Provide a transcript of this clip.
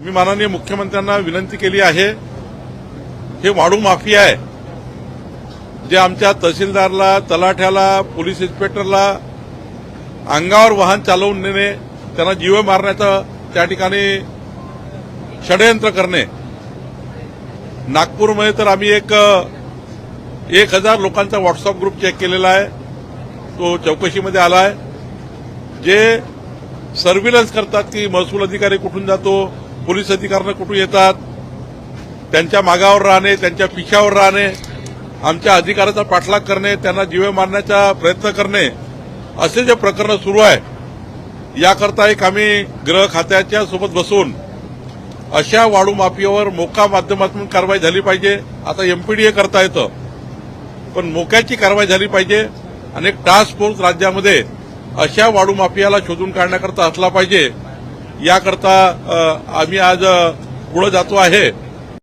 मी माननीय मुख्यमंत्र्यांना विनंती केली आहे, हे वाळू माफिया आहे जे आमच्या तहसीलदारला, तलाठ्याला, पोलीस इन्स्पेक्टरला अंगावर वाहन चालवून नेणे, त्यांना जीवे मारण्याचं त्या ठिकाणी षडयंत्र करणे। नागपूरमध्ये तर आम्ही 1000 लोकांचा व्हॉट्सअप ग्रुप चेक केलेला आहे, तो चौकशीमध्ये आला आहे। जे सर्व्हिलन्स करतात की महसूल अधिकारी कुठून जातो, पोलीस अधिकारी कुठून येतात, त्यांच्या मागावर राहणे, त्यांच्या पिछावर राहणे, आमच्या अधिकाराचा पाठलाग करणे, त्यांना जीवे मारण्याचा प्रयत्न करणे, असे जे प्रकरण सुरू आहे, याकरता एक आम्ही गृह खात्याच्या सोबत बसून अशा वाळू माफियावर मोका माध्यमातून कारवाई झाली पाहिजे। आता एमपीडीए करता येतं, पण मोक्याची कारवाई झाली पाहिजे आणि एक टास्क फोर्स राज्यामध्ये अशा वाळू माफियाला शोधून काढण्याकरता असला पाहिजे। याकरता आम्ही आज पुढे जातो आहे।